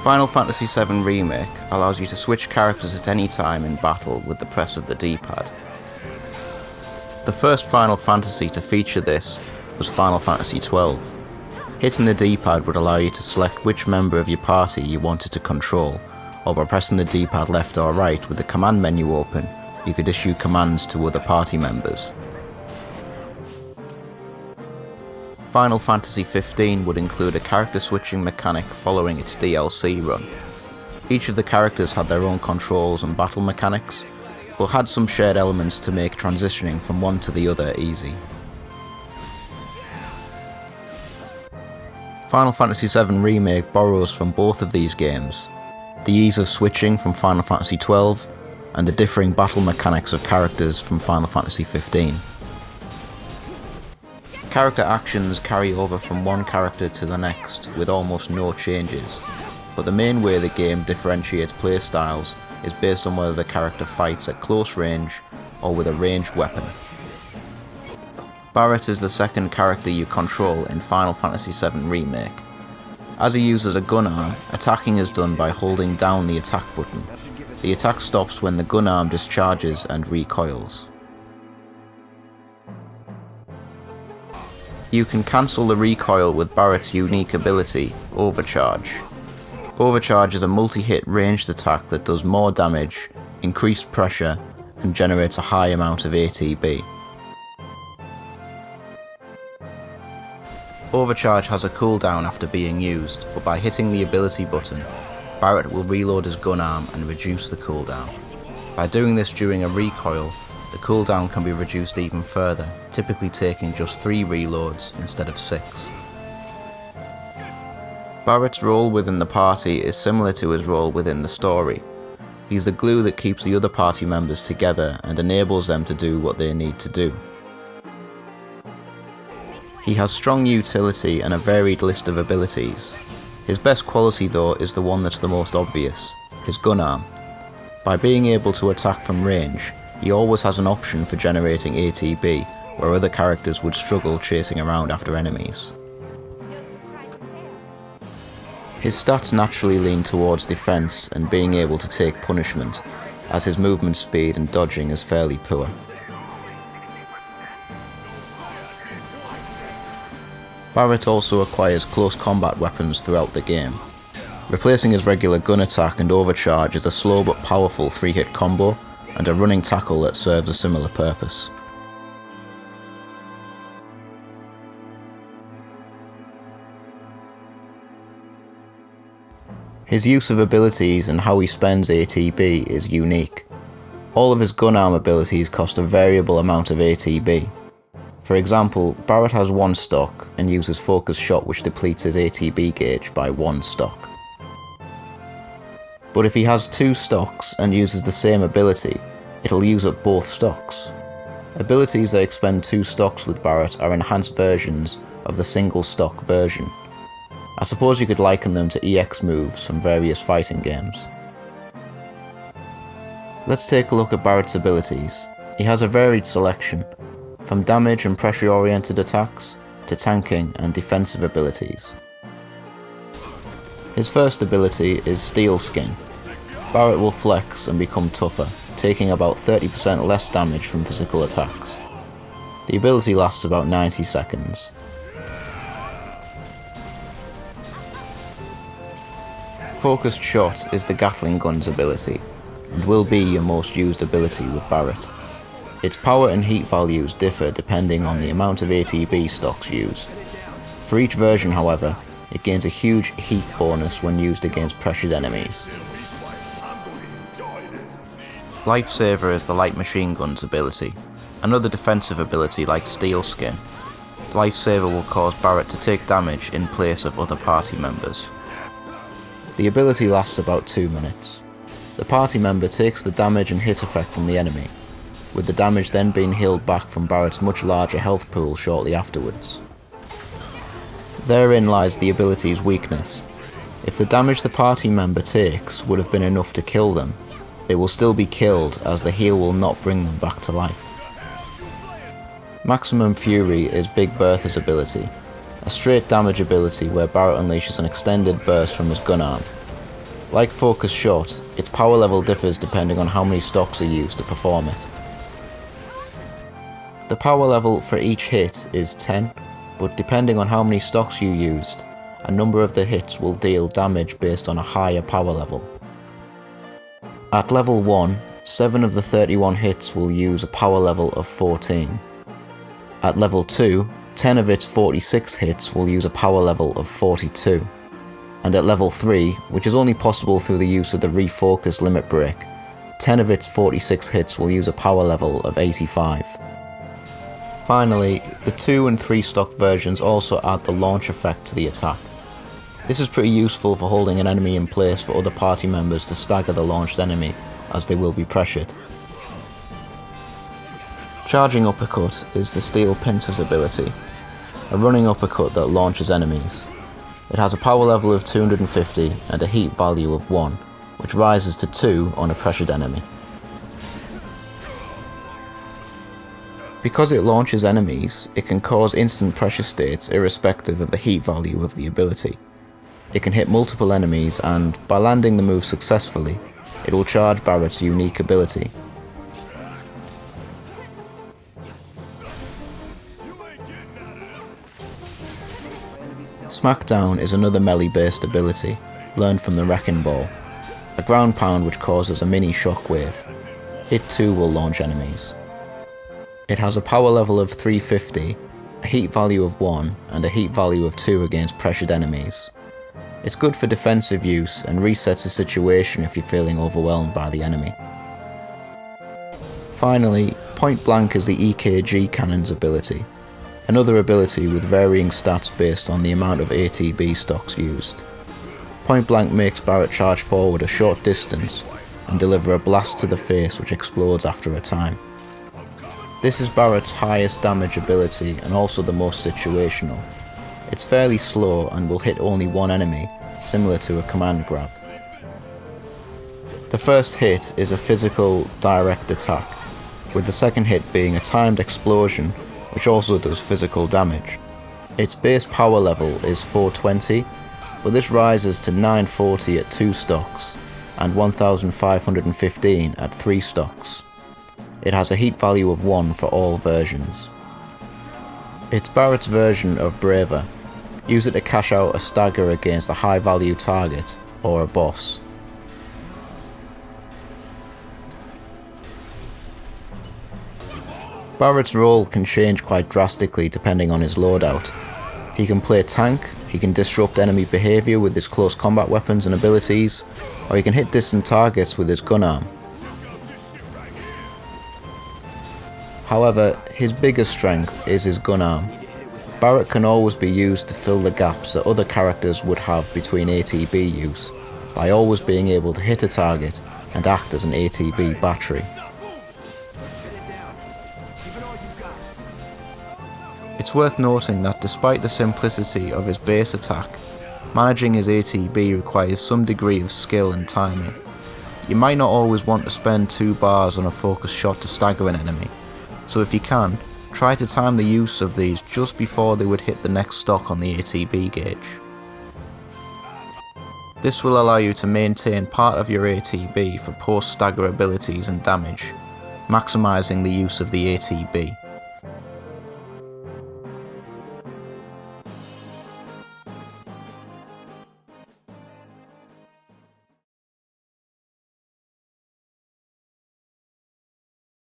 Final Fantasy VII Remake allows you to switch characters at any time in battle with the press of the D-pad. The first Final Fantasy to feature this was Final Fantasy XII. Hitting the D-pad would allow you to select which member of your party you wanted to control, or by pressing the D-pad left or right with the command menu open, you could issue commands to other party members. Final Fantasy XV would include a character switching mechanic following its DLC run. Each of the characters had their own controls and battle mechanics, but had some shared elements to make transitioning from one to the other easy. Final Fantasy VII Remake borrows from both of these games, the ease of switching from Final Fantasy XII, and the differing battle mechanics of characters from Final Fantasy XV. Character actions carry over from one character to the next with almost no changes, but the main way the game differentiates playstyles is based on whether the character fights at close range or with a ranged weapon. Barret is the second character you control in Final Fantasy VII Remake. As he uses a gun arm, attacking is done by holding down the attack button. The attack stops when the gun arm discharges and recoils. You can cancel the recoil with Barret's unique ability, Overcharge. Overcharge is a multi-hit ranged attack that does more damage, increased pressure, and generates a high amount of ATB. Overcharge has a cooldown after being used, but by hitting the ability button, Barret will reload his gun arm and reduce the cooldown. By doing this during a recoil, the cooldown can be reduced even further, typically taking just 3 reloads instead of 6. Barret's role within the party is similar to his role within the story. He's the glue that keeps the other party members together and enables them to do what they need to do. He has strong utility and a varied list of abilities. His best quality though is the one that's the most obvious, his gun arm. By being able to attack from range, he always has an option for generating ATB, where other characters would struggle chasing around after enemies. His stats naturally lean towards defense and being able to take punishment, as his movement speed and dodging is fairly poor. Barret also acquires close combat weapons throughout the game. Replacing his regular gun attack and overcharge is a slow but powerful 3-hit combo, and a running tackle that serves a similar purpose. His use of abilities and how he spends ATB is unique. All of his gun arm abilities cost a variable amount of ATB. For example, Barret has 1 stock and uses Focus Shot, which depletes his ATB gauge by 1 stock. But if he has 2 stocks and uses the same ability, it'll use up both stocks. Abilities that expend 2 stocks with Barret are enhanced versions of the single stock version. I suppose you could liken them to EX moves from various fighting games. Let's take a look at Barret's abilities. He has a varied selection, from damage and pressure oriented attacks to tanking and defensive abilities. His first ability is Steel Skin. Barret will flex and become tougher, taking about 30% less damage from physical attacks. The ability lasts about 90 seconds. Focused Shot is the Gatling Gun's ability, and will be your most used ability with Barret. Its power and heat values differ depending on the amount of ATB stocks used. For each version, however, it gains a huge heat bonus when used against pressured enemies. Lifesaver is the light machine gun's ability, another defensive ability like Steel Skin. Lifesaver will cause Barret to take damage in place of other party members. The ability lasts about 2 minutes. The party member takes the damage and hit effect from the enemy, with the damage then being healed back from Barret's much larger health pool shortly afterwards. Therein lies the ability's weakness. If the damage the party member takes would have been enough to kill them, they will still be killed as the heal will not bring them back to life. Maximum Fury is Big Bertha's ability, a straight damage ability where Barret unleashes an extended burst from his gun arm. Like Focus Shot, its power level differs depending on how many stocks are used to perform it. The power level for each hit is 10, but depending on how many stocks you used, a number of the hits will deal damage based on a higher power level. At level 1, 7 of the 31 hits will use a power level of 14. At level 2, 10 of its 46 hits will use a power level of 42. And at level 3, which is only possible through the use of the refocus limit break, 10 of its 46 hits will use a power level of 85. Finally, the 2 and 3 stock versions also add the launch effect to the attack. This is pretty useful for holding an enemy in place for other party members to stagger the launched enemy, as they will be pressured. Charging Uppercut is the Steel Pincers ability, a running uppercut that launches enemies. It has a power level of 250 and a heat value of 1, which rises to 2 on a pressured enemy. Because it launches enemies, it can cause instant pressure states irrespective of the heat value of the ability. It can hit multiple enemies and, by landing the move successfully, it will charge Barret's unique ability. Smackdown is another melee-based ability, learned from the Wrecking Ball, a ground pound which causes a mini shockwave. It too will launch enemies. It has a power level of 350, a heat value of 1 and a heat value of 2 against pressured enemies. It's good for defensive use and resets the situation if you're feeling overwhelmed by the enemy. Finally, Point Blank is the EKG Cannon's ability, another ability with varying stats based on the amount of ATB stocks used. Point Blank makes Barret charge forward a short distance and deliver a blast to the face which explodes after a time. This is Barret's highest damage ability and also the most situational. It's fairly slow and will hit only one enemy, similar to a command grab. The first hit is a physical, direct attack, with the second hit being a timed explosion, which also does physical damage. Its base power level is 420, but this rises to 940 at 2 stocks, and 1515 at 3 stocks. It has a heat value of 1 for all versions. It's Barret's version of Braver. Use it to cash out a stagger against a high value target, or a boss. Barret's role can change quite drastically depending on his loadout. He can play tank, he can disrupt enemy behaviour with his close combat weapons and abilities, or he can hit distant targets with his gun arm. However, his biggest strength is his gun arm. Barret can always be used to fill the gaps that other characters would have between ATB use, by always being able to hit a target and act as an ATB battery. It's worth noting that despite the simplicity of his base attack, managing his ATB requires some degree of skill and timing. You might not always want to spend 2 bars on a focus shot to stagger an enemy, so if you can, try to time the use of these just before they would hit the next stock on the ATB gauge. This will allow you to maintain part of your ATB for post-stagger abilities and damage, maximising the use of the ATB.